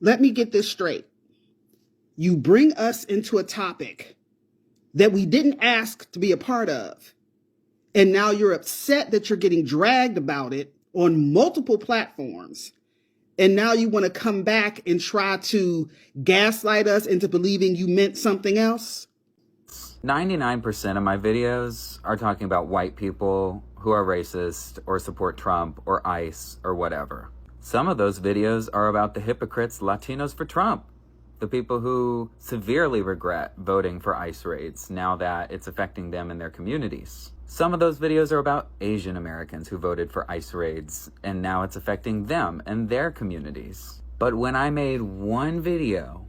let me get this straight. You bring us into a topic that we didn't ask to be a part of, and now you're upset that you're getting dragged about it on multiple platforms, and now you want to come back and try to gaslight us into believing you meant something else? 99% of my videos are talking about white people who are racist or support Trump or ICE or whatever. Some of those videos are about the hypocrites, Latinos for Trump, the people who severely regret voting for ICE raids now that it's affecting them and their communities. Some of those videos are about Asian Americans who voted for ICE raids and now it's affecting them and their communities. But when I made one video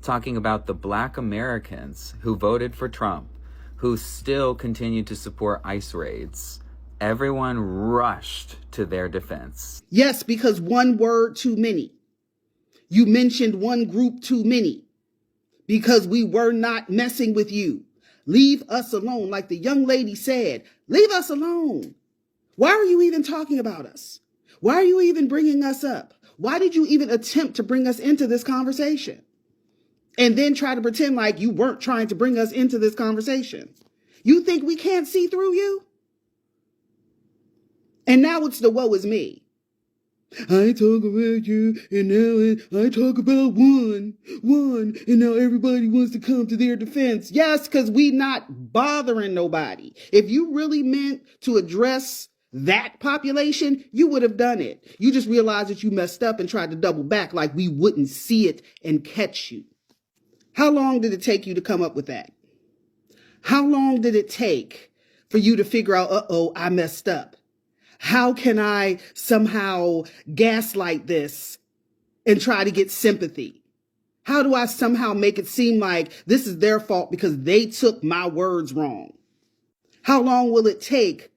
talking about the Black Americans who voted for Trump, who still continue to support ICE raids, everyone rushed to their defense. Yes, because one word too many. You mentioned one group too many. Because we were not messing with you. Leave us alone. Like the young lady said, leave us alone. Why are you even talking about us? Why are you even bringing us up? Why did you even attempt to bring us into this conversation? And then try to pretend like you weren't trying to bring us into this conversation. You think we can't see through you? And now it's the woe is me. I talk about you, and now I talk about one, and now everybody wants to come to their defense. Yes, because we not bothering nobody. If you really meant to address that population, you would have done it. You just realized that you messed up and tried to double back like we wouldn't see it and catch you. How long did it take you to come up with that? How long did it take for you to figure out, uh-oh, I messed up? How can I somehow gaslight this and try to get sympathy? How do I somehow make it seem like this is their fault because they took my words wrong? How long will it take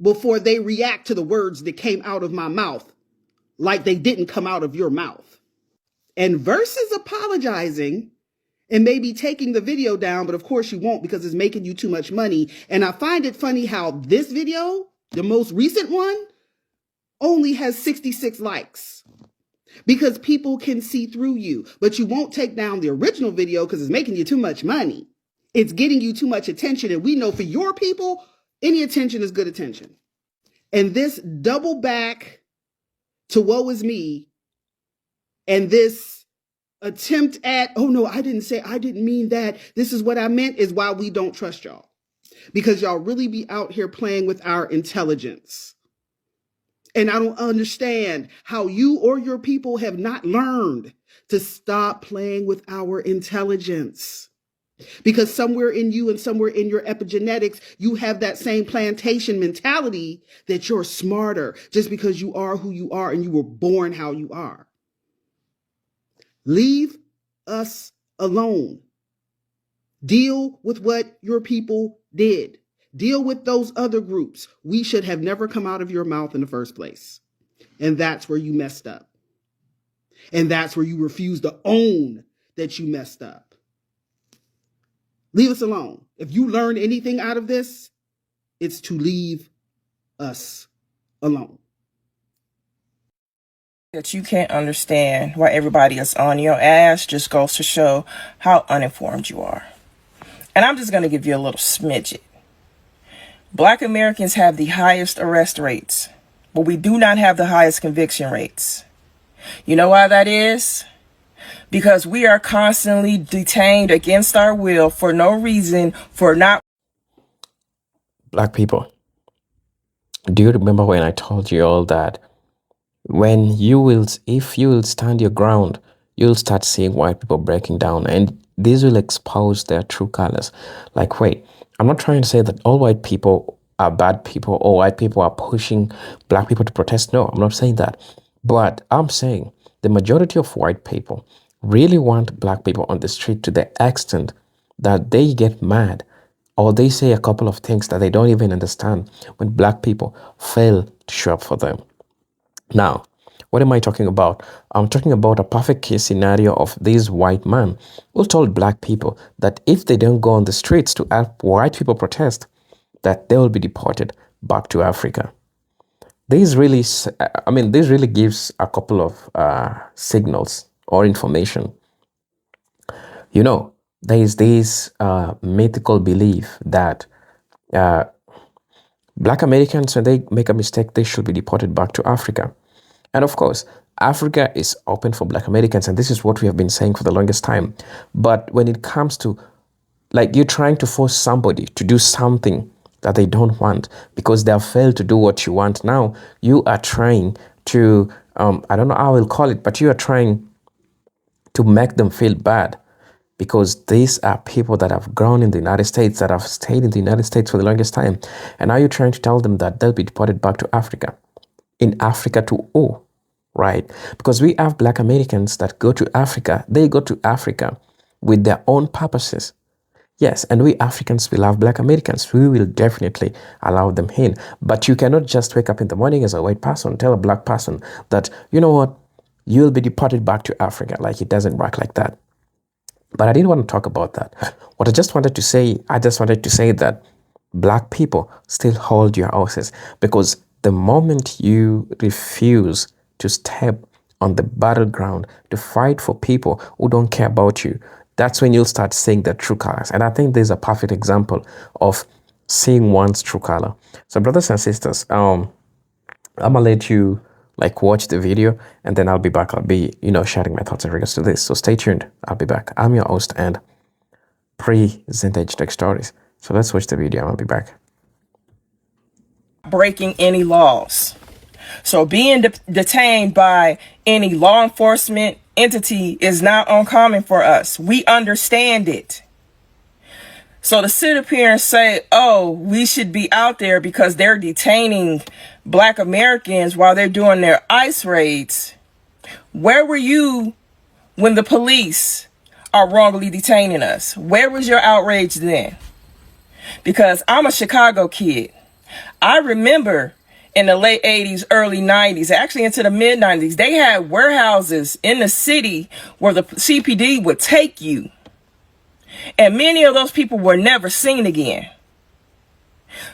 before they react to the words that came out of my mouth like they didn't come out of your mouth? And versus apologizing and maybe taking the video down, but of course you won't because it's making you too much money. And I find it funny how this video, the most recent one, only has 66 likes because people can see through you, but you won't take down the original video because it's making you too much money. It's getting you too much attention. And we know for your people, any attention is good attention. And this double back to woe is me and this attempt at, oh no, I didn't mean that. This is what I meant is why we don't trust y'all. Because y'all really be out here playing with our intelligence. And I don't understand how you or your people have not learned to stop playing with our intelligence. Because somewhere in you and somewhere in your epigenetics, you have that same plantation mentality that you're smarter just because you are who you are and you were born how you are. Leave us alone. Deal with what your people did. Deal with those other groups. We should have never come out of your mouth in the first place. And that's where you messed up. And that's where you refuse to own that you messed up. Leave us alone. If you learn anything out of this, it's to leave us alone. That you can't understand why everybody is on your ass just goes to show how uninformed you are. And I'm just going to give you a little smidget. Black Americans have the highest arrest rates, but we do not have the highest conviction rates. You know why that is? Because we are constantly detained against our will for no reason, for not. Black people, do you remember when I told you all that if you will stand your ground, you'll start seeing white people breaking down and this will expose their true colors. Like, wait, I'm not trying to say that all white people are bad people or white people are pushing black people to protest. No, I'm not saying that. But I'm saying the majority of white people really want black people on the street to the extent that they get mad or they say a couple of things that they don't even understand when black people fail to show up for them. Now, what am I talking about? I'm talking about a perfect case scenario of this white man who told black people that if they don't go on the streets to help white people protest, that they will be deported back to Africa. This really gives a couple of signals or information. You know, there is this mythical belief that Black Americans, when they make a mistake, they should be deported back to Africa. And of course, Africa is open for Black Americans, and this is what we have been saying for the longest time. But when it comes to, like, you're trying to force somebody to do something that they don't want because they have failed to do what you want, now you are trying to, I don't know how I will call it, but you are trying to make them feel bad, because these are people that have grown in the United States, that have stayed in the United States for the longest time. And now you're trying to tell them that they'll be deported back to Africa. In Africa to who? Right? Because we have Black Americans that go to Africa. They go to Africa with their own purposes. Yes, and we Africans will have Black Americans. We will definitely allow them in. But you cannot just wake up in the morning as a white person, tell a Black person that, you know what, you'll be deported back to Africa. Like, it doesn't work like that. But I didn't want to talk about that. What I just wanted to say that Black people still hold your horses, because the moment you refuse to step on the battleground to fight for people who don't care about you, that's when you'll start seeing the true colors. And I think there's a perfect example of seeing one's true color. So brothers and sisters, I'm gonna let you watch the video, and then I'll be back. I'll be, sharing my thoughts in regards to this. So stay tuned. I'll be back. I'm your host and pre-Vintage Tech Stories. So let's watch the video. I'll be back. Breaking any laws. So being detained by any law enforcement entity is not uncommon for us. We understand it. So to sit up here and say, oh, we should be out there because they're detaining Black Americans while they're doing their ICE raids. Where were you when the police are wrongly detaining us? Where was your outrage then? Because I'm a Chicago kid. I remember in the late 80s, early 90s, actually into the mid 90s, they had warehouses in the city where the CPD would take you. And many of those people were never seen again.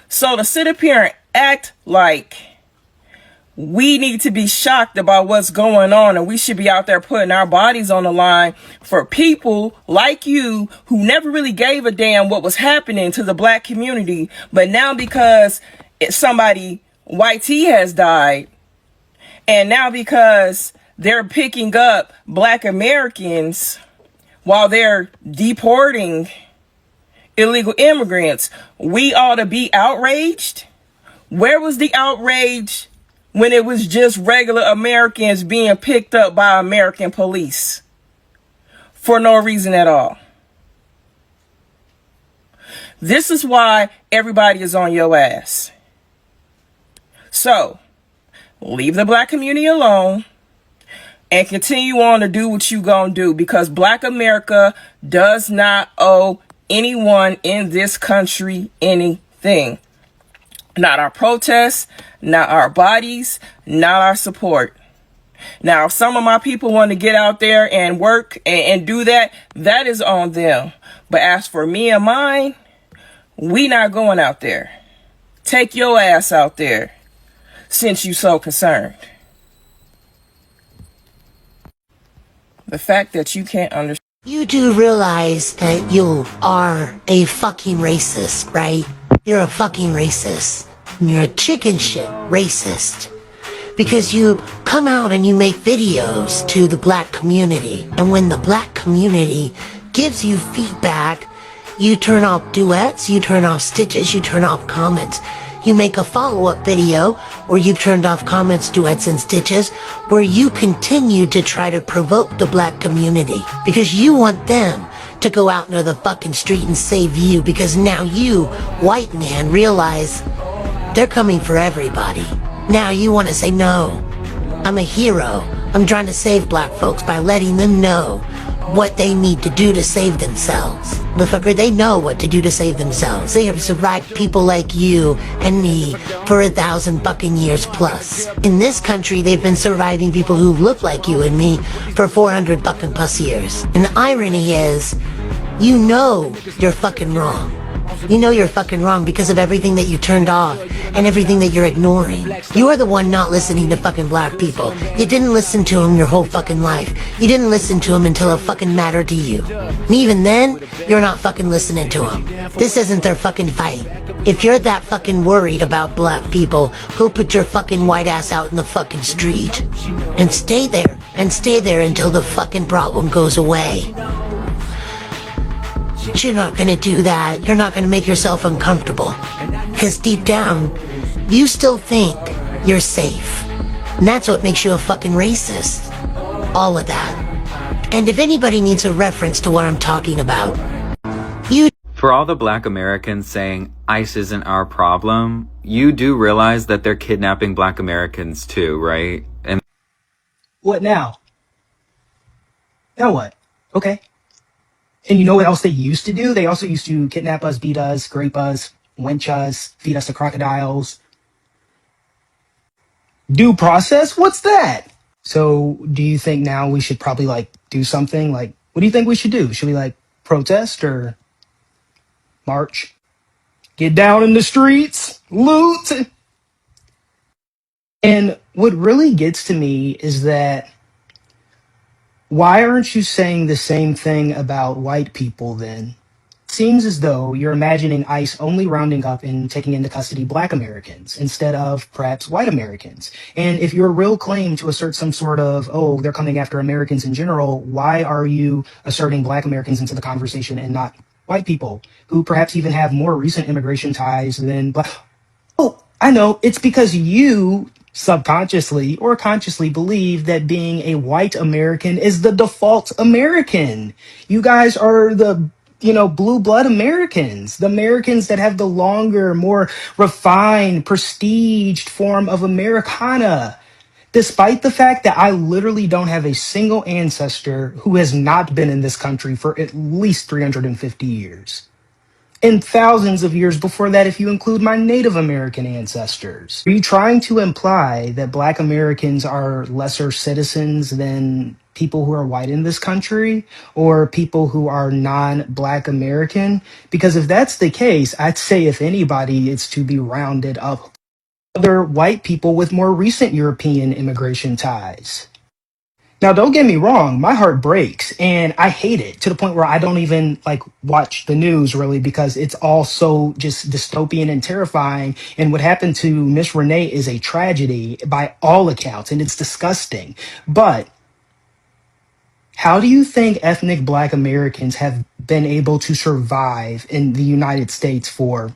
So to sit up here and act like we need to be shocked about what's going on and we should be out there putting our bodies on the line for people like you who never really gave a damn what was happening to the Black community. But now because somebody, YT, has died, and now because they're picking up Black Americans while they're deporting illegal immigrants, we ought to be outraged? Where was the outrage when it was just regular Americans being picked up by American police for no reason at all? This is why everybody is on your ass. So, leave the Black community alone and continue on to do what you gonna do, because Black America does not owe anyone in this country anything. Not our protests, not our bodies, not our support. Now, if some of my people want to get out there and work and do that, that is on them. But as for me and mine, we not going out there. Take your ass out there, since you so concerned. The fact that you can't understand. You do realize that you are a fucking racist, right? You're a fucking racist. You're a chicken shit racist. Because you come out and you make videos to the Black community. And when the Black community gives you feedback, you turn off duets, you turn off stitches, you turn off comments. You make a follow-up video where you turned off comments, duets, and stitches, where you continue to try to provoke the Black community because you want them to go out into the fucking street and save you, because now you, white man, realize they're coming for everybody. Now you want to say, no, I'm a hero. I'm trying to save Black folks by letting them know what they need to do to save themselves. Motherfucker, they know what to do to save themselves. They have survived people like you and me for 1,000 fucking years plus. In this country, they've been surviving people who look like you and me for 400 fucking plus years. And the irony is, you know you're fucking wrong. You know you're fucking wrong because of everything that you turned off and everything that you're ignoring. You are the one not listening to fucking black people. You didn't listen to them your whole fucking life. You didn't listen to them until it fucking mattered to you. And even then, you're not fucking listening to them. This isn't their fucking fight. If you're that fucking worried about black people, go put your fucking white ass out in the fucking street. And stay there. And stay there until the fucking problem goes away. But you're not gonna do that. You're not gonna make yourself uncomfortable. Because deep down, you still think you're safe. And that's what makes you a fucking racist. All of that. And if anybody needs a reference to what I'm talking about, For all the black Americans saying ICE isn't our problem, you do realize that they're kidnapping black Americans too, right? And what now? Now what? Okay. And you know what else they used to do? They also used to kidnap us, beat us, grape us, lynch us, feed us to crocodiles. Due process? What's that? So do you think now we should probably like do something? Like, what do you think we should do? Should we like protest or march? Get down in the streets? Loot? And what really gets to me is that why aren't you saying the same thing about white people then? Seems as though you're imagining ICE only rounding up and taking into custody black Americans instead of perhaps white Americans. And if your real claim to assert some sort of, oh, they're coming after Americans in general, why are you asserting black Americans into the conversation and not white people who perhaps even have more recent immigration ties than black? Oh, I know. It's because you subconsciously or consciously believe that being a white American is the default American. You guys are the, blue blood Americans, the Americans that have the longer, more refined, prestiged form of Americana. Despite the fact that I literally don't have a single ancestor who has not been in this country for at least 350 years. And thousands of years before that, if you include my Native American ancestors. Are you trying to imply that black Americans are lesser citizens than people who are white in this country or people who are non-black American? Because if that's the case, I'd say if anybody, it's to be rounded up other white people with more recent European immigration ties. Now, don't get me wrong, my heart breaks and I hate it to the point where I don't even watch the news really because it's all so just dystopian and terrifying. And what happened to Miss Renee is a tragedy by all accounts and it's disgusting. But how do you think ethnic black Americans have been able to survive in the United States for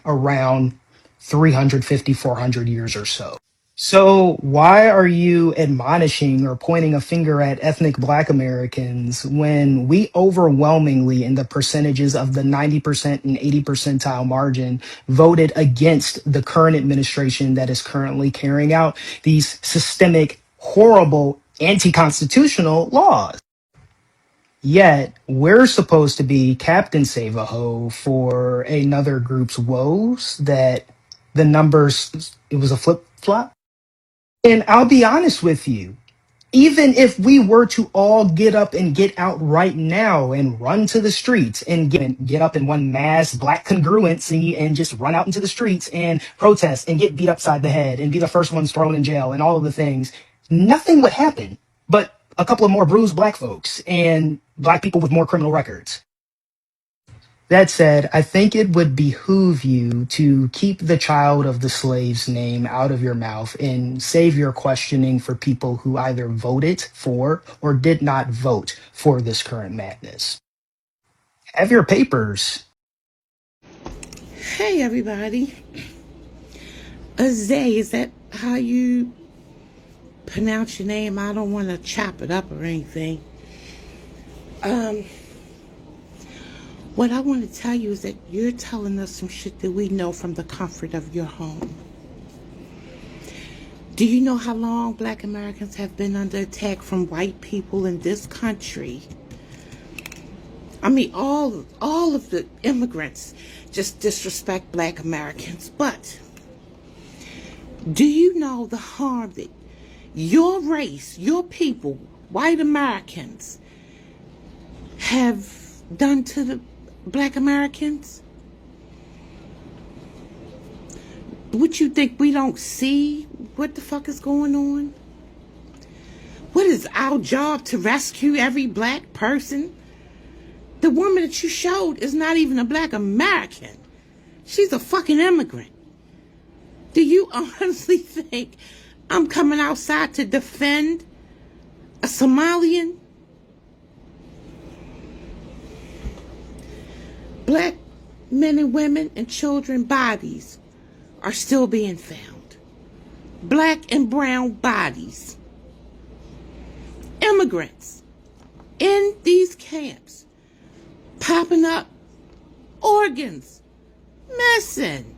around 350, 400 years or so? So why are you admonishing or pointing a finger at ethnic black Americans when we overwhelmingly in the percentages of the 90% and 80 percentile margin voted against the current administration that is currently carrying out these systemic, horrible, anti-constitutional laws? Yet we're supposed to be Captain Save-A-Ho for another group's woes that the numbers, it was a flip-flop. And I'll be honest with you, even if we were to all get up and get out right now and run to the streets and get up in one mass black congruency and just run out into the streets and protest and get beat upside the head and be the first ones thrown in jail and all of the things, nothing would happen but a couple of more bruised black folks and black people with more criminal records. That said, I think it would behoove you to keep the child of the slave's name out of your mouth and save your questioning for people who either voted for or did not vote for this current madness. Have your papers. Hey everybody. Azay, is that how you pronounce your name? I don't want to chop it up or anything. What I want to tell you is that you're telling us some shit that we know from the comfort of your home. Do you know how long black Americans have been under attack from white people in this country? I mean, all of the immigrants just disrespect black Americans. But do you know the harm that your race, your people, white Americans, have done to the black Americans? What you think we don't see what the fuck is going on? What is our job to rescue every black person? The woman that you showed is not even a black American. She's a fucking immigrant. Do you honestly think I'm coming outside to defend a Somalian? Black men and women and children bodies are still being found. Black and brown bodies. Immigrants in these camps popping up, organs missing.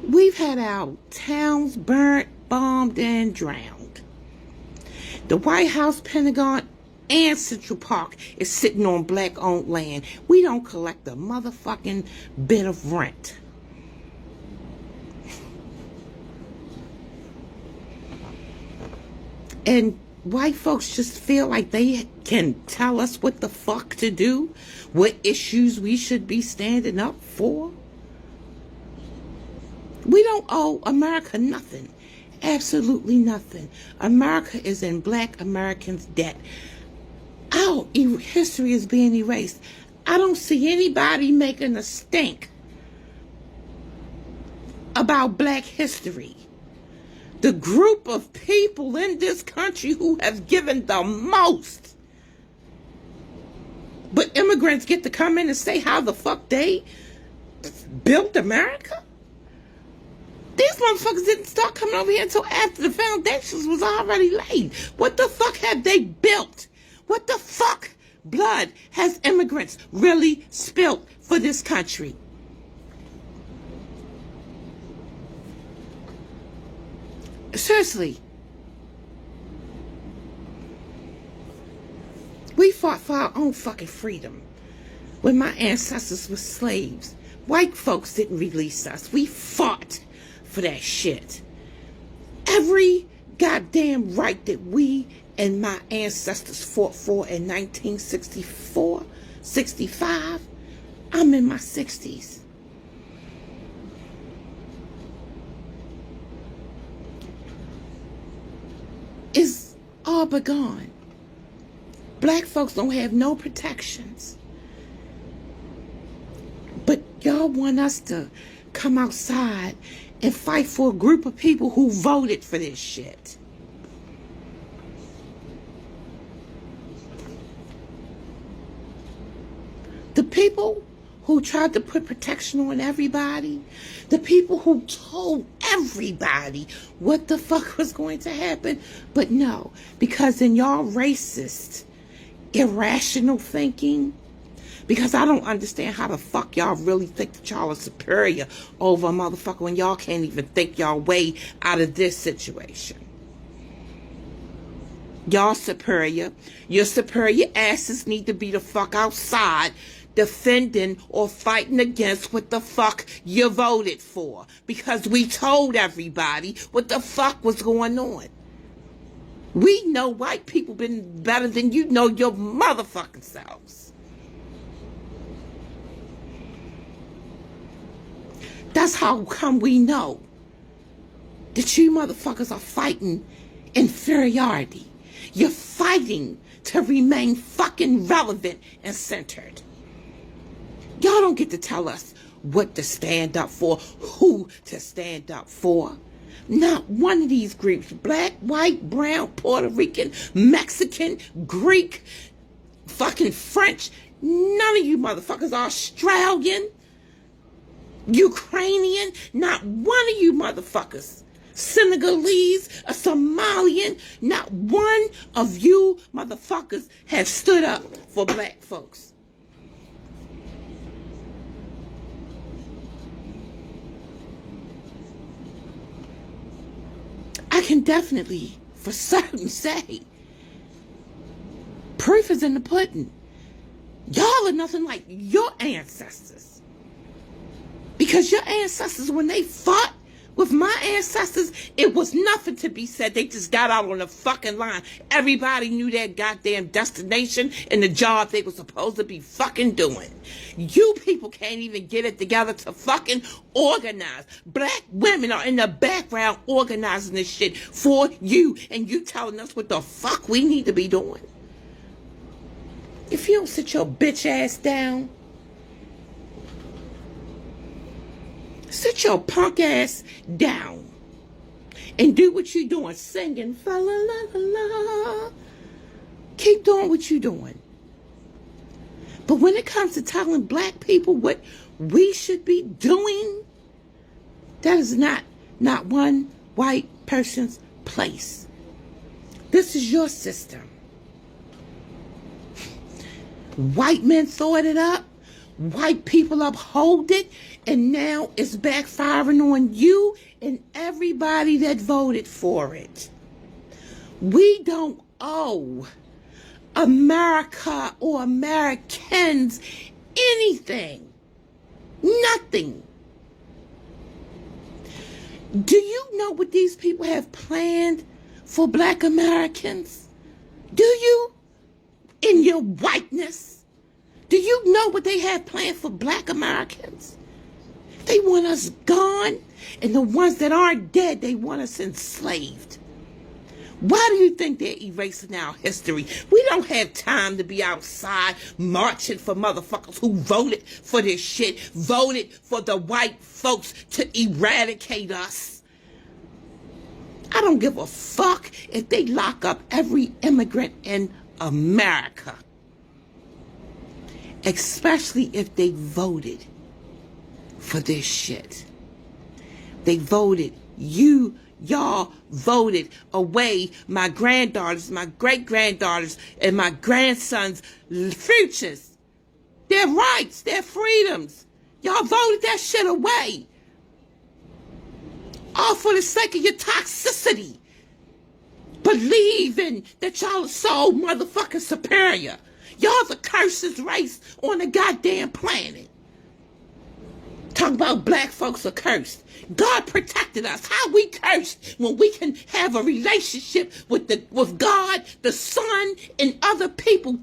We've had our towns burnt, bombed, and drowned. The White House, Pentagon, and Central Park is sitting on black-owned land. We don't collect a motherfucking bit of rent. And white folks just feel like they can tell us what the fuck to do, what issues we should be standing up for. We don't owe America nothing. Absolutely nothing. America is in black Americans' debt. Our history is being erased. I don't see anybody making a stink about black history. The group of people in this country who have given the most. But immigrants get to come in and say how the fuck they built America? These motherfuckers didn't start coming over here until after the foundations was already laid. What the fuck have they built? What the fuck blood has immigrants really spilt for this country? Seriously. We fought for our own fucking freedom when my ancestors were slaves. White folks didn't release us. We fought for that shit. Every goddamn right that we and my ancestors fought for in 1964, 65, I'm in my 60s. Is all but gone. Black folks don't have no protections. But y'all want us to come outside and fight for a group of people who voted for this shit. The people who tried to put protection on everybody, the people who told everybody what the fuck was going to happen, but no, because in y'all racist, irrational thinking, because I don't understand how the fuck y'all really think that y'all are superior over a motherfucker when y'all can't even think y'all way out of this situation. Y'all superior. Your superior asses need to be the fuck outside defending or fighting against what the fuck you voted for. Because we told everybody what the fuck was going on. We know white people been better than you know your motherfucking selves. That's how come we know that you motherfuckers are fighting inferiority. You're fighting to remain fucking relevant and centered. Y'all don't get to tell us what to stand up for, who to stand up for. Not one of these groups, black, white, brown, Puerto Rican, Mexican, Greek, fucking French, none of you motherfuckers are Australian, Ukrainian, not one of you motherfuckers. Senegalese, a Somalian, not one of you motherfuckers have stood up for black folks. I can definitely, for certain, say, proof is in the pudding. Y'all are nothing like your ancestors. Because your ancestors, when they fought With my ancestors, it was nothing to be said. They just got out on the fucking line. Everybody knew their goddamn destination and the job they were supposed to be fucking doing. You people can't even get it together to fucking organize. Black women are in the background organizing this shit for you, and you telling us what the fuck we need to be doing. If you don't sit your bitch ass down, sit your punk ass down and do what you doing, singing fa la la la la. Keep doing what you doing. But when it comes to telling black people what we should be doing, that is not one white person's place. This is your system. White men thought it up. White people uphold it, and now it's backfiring on you and everybody that voted for it. We don't owe America or Americans anything. Nothing. Do you know what these people have planned for black Americans? Do you? In your whiteness? Do you know what they have planned for black Americans? They want us gone, and the ones that aren't dead, they want us enslaved. Why do you think they're erasing our history? We don't have time to be outside marching for motherfuckers who voted for this shit, voted for the white folks to eradicate us. I don't give a fuck if they lock up every immigrant in America. Especially if they voted for this shit. They voted. Y'all voted away my granddaughters, my great-granddaughters, and my grandsons' futures. Their rights, their freedoms. Y'all voted that shit away. All for the sake of your toxicity. Believing that y'all are so motherfucking superior. Y'all the cursed race on the goddamn planet. Talk about black folks are cursed. God protected us. How we cursed when we can have a relationship with God, the Son, and other people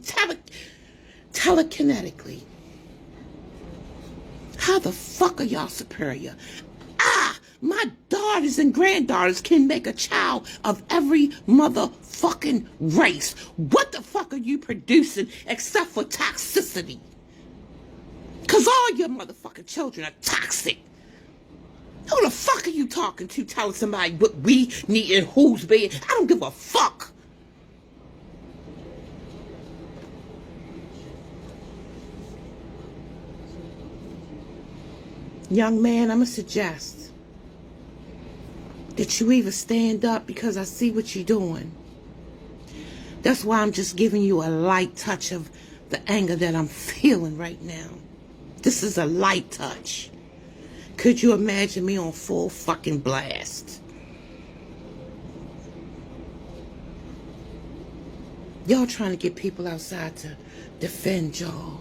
telekinetically. How the fuck are y'all superior? My daughters and granddaughters can make a child of every motherfucking race. What the fuck are you producing except for toxicity? Because all your motherfucking children are toxic. Who the fuck are you talking to telling somebody what we need and who's being? I don't give a fuck. Young man, I'm going to suggest that you either stand up, because I see what you're doing. That's why I'm just giving you a light touch of the anger that I'm feeling right now. This is a light touch. Could you imagine me on full fucking blast? Y'all trying to get people outside to defend y'all.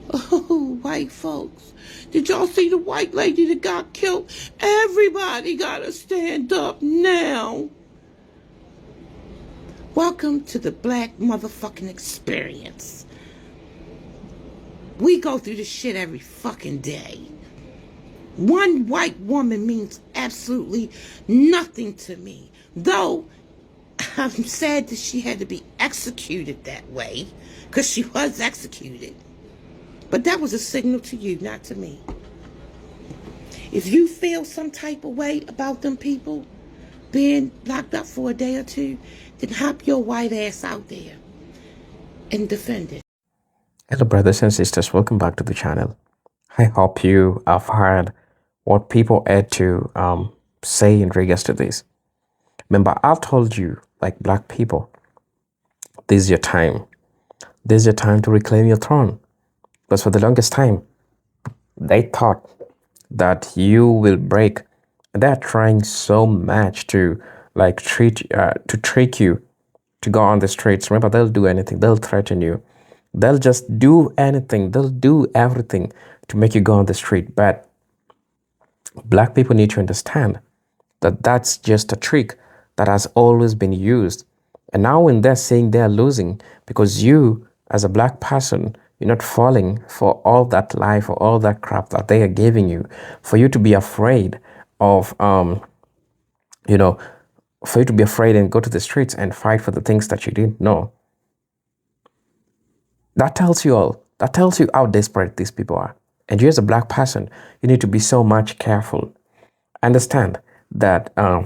Oh, white folks. Did y'all see the white lady that got killed? Everybody gotta stand up now. Welcome to the black motherfucking experience. We go through this shit every fucking day. One white woman means absolutely nothing to me. Though, I'm sad that she had to be executed that way. Because she was executed. But that was a signal to you, not to me. If you feel some type of way about them people being locked up for a day or two, then hop your white ass out there and defend it. Hello brothers and sisters, welcome back to the channel. I hope you have heard what people had to say in regards to this. Remember, I've told you, like black people, this is your time. This is your time to reclaim your throne. Because for the longest time, they thought that you will break. They're trying so much to trick you to go on the streets. Remember, they'll do anything. They'll threaten you. They'll just do anything. They'll do everything to make you go on the street. But black people need to understand that that's just a trick that has always been used. And now when they're saying they're losing because you, as a black person, you're not falling for all that life or all that crap that they are giving you, for you to be afraid of, you know, for you to be afraid and go to the streets and fight for the things that you didn't know. That tells you how desperate these people are. And you as a black person, you need to be so much careful. Understand that I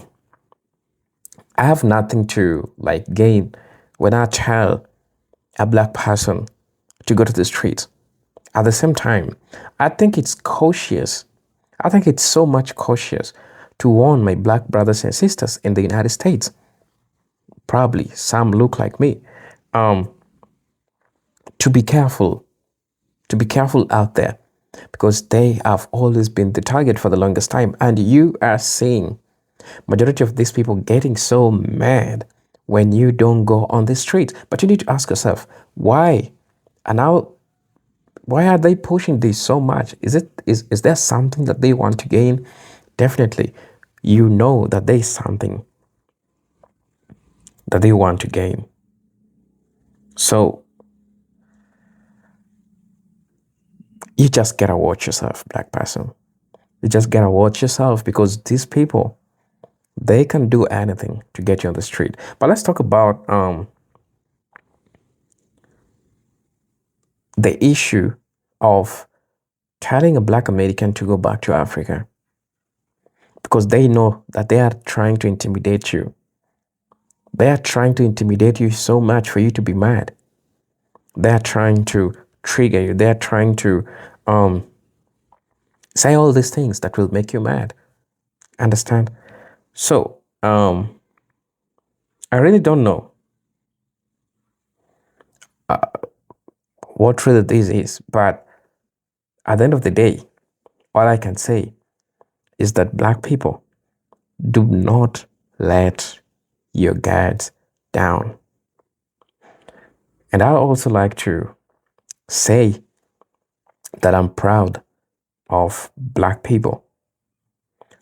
have nothing to like gain when I tell a black person to go to the streets. At the same time, I think it's cautious. I think it's so much cautious to warn my black brothers and sisters in the United States. Probably some look like me. To be careful out there, because they have always been the target for the longest time. And you are seeing majority of these people getting so mad when you don't go on the street. But you need to ask yourself, why? And now, why are they pushing this so much? Is there something that they want to gain? Definitely, you know that there is something that they want to gain. So you just gotta watch yourself, black person. You just gotta watch yourself, because these people, they can do anything to get you on the street. But let's talk about the issue of telling a black American to go back to Africa, because they know that they are trying to intimidate you. They are trying to intimidate you so much for you to be mad. They are trying to trigger you. They are trying to say all these things that will make you mad. Understand? So, I really don't know what really this is, but at the end of the day, all I can say is that black people, do not let your guards down. And I also like to say that I'm proud of black people.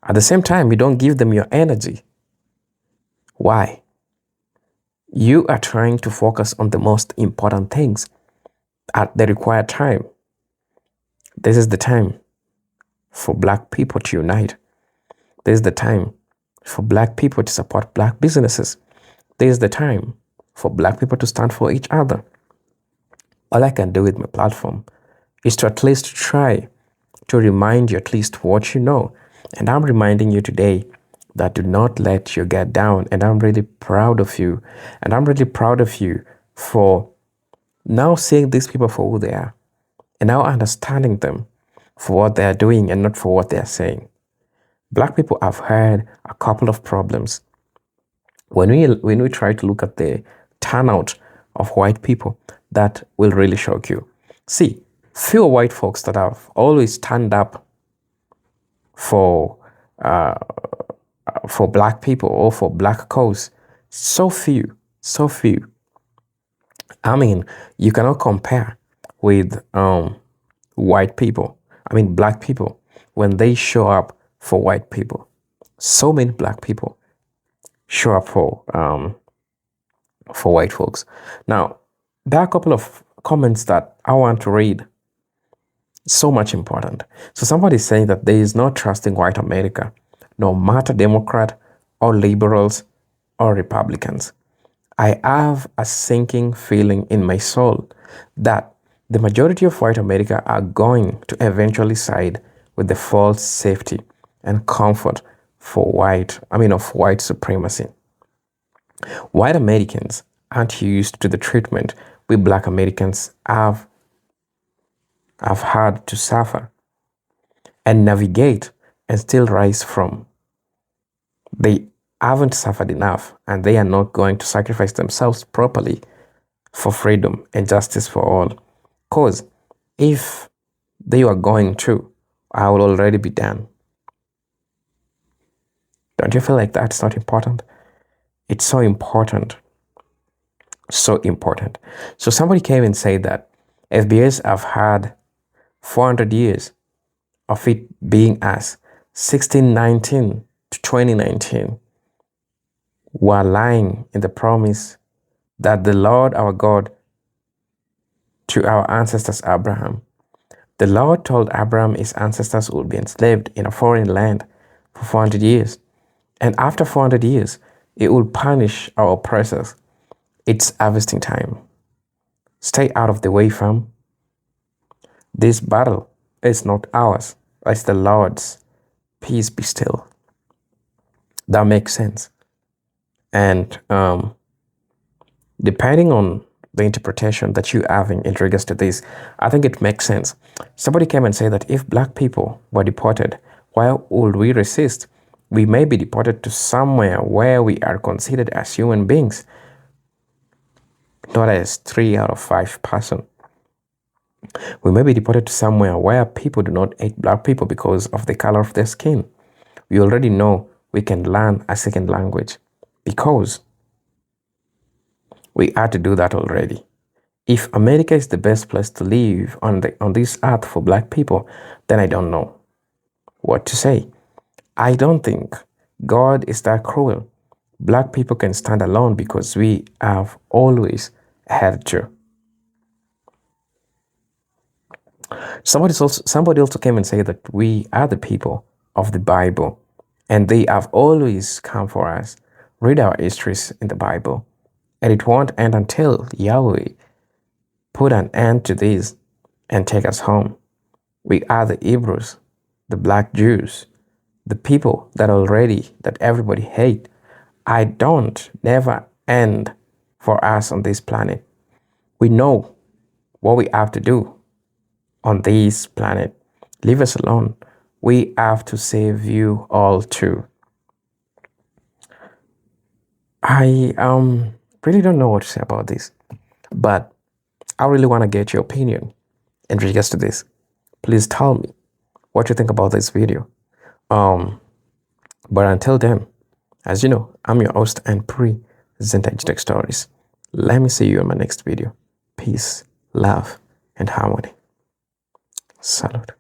At the same time, you don't give them your energy. Why? You are trying to focus on the most important things at the required time. This is the time for black people to unite. This is the time for black people to support black businesses. This is the time for black people to stand for each other. All I can do with my platform is to at least try to remind you at least what you know. And I'm reminding you today that do not let your guard down. And I'm really proud of you. And I'm really proud of you for now seeing these people for who they are, and now understanding them for what they are doing and not for what they are saying. Black people have had a couple of problems. When we try to look at the turnout of white people, that will really shock you. See, few white folks that have always stand up for black people or for black cause, so few. I mean, you cannot compare with white people. I mean, black people, when they show up for white people. So many black people show up for white folks. Now, there are a couple of comments that I want to read. So much important. So somebody is saying that there is no trust in white America, no matter Democrat or liberals or Republicans. I have a sinking feeling in my soul that the majority of white America are going to eventually side with the false safety and comfort of white supremacy. White Americans aren't used to the treatment we black Americans have had to suffer and navigate and still rise from. They haven't suffered enough, and they are not going to sacrifice themselves properly for freedom and justice for all. Because if they were going to, I would already be done. Don't you feel like that's not important? It's so important. So important. So somebody came and said that FBS have had 400 years of it being as 1619 to 2019, we're lying in the promise that the Lord our God to our ancestors Abraham. The Lord told Abraham his ancestors would be enslaved in a foreign land for 400 years. And after 400 years, it will punish our oppressors. It's harvesting time. Stay out of the way, fam. This battle is not ours, it's the Lord's. Peace be still. That makes sense. And depending on the interpretation that you have in regards to this, I think it makes sense. Somebody came and said that if black people were deported, why would we resist? We may be deported to somewhere where we are considered as human beings, not as 3 out of 5 person. We may be deported to somewhere where people do not hate black people because of the color of their skin. We already know we can learn a second language because we had to do that already. If America is the best place to live on this earth for black people, then I don't know what to say. I don't think God is that cruel. Black people can stand alone because we have always had to. Somebody also came and said that we are the people of the Bible and they have always come for us. Read our histories in the Bible and it won't end until Yahweh put an end to this and take us home. We are the Hebrews, the black Jews, the people that everybody hate. I don't never end for us on this planet. We know what we have to do on this planet. Leave us alone. We have to save you all too. I really don't know what to say about this, but I really want to get your opinion in regards to this. Please tell me what you think about this video. But until then, as you know, I'm your host and Vintage Tech Stories. Let me see you in my next video. Peace, love, and harmony. Salute.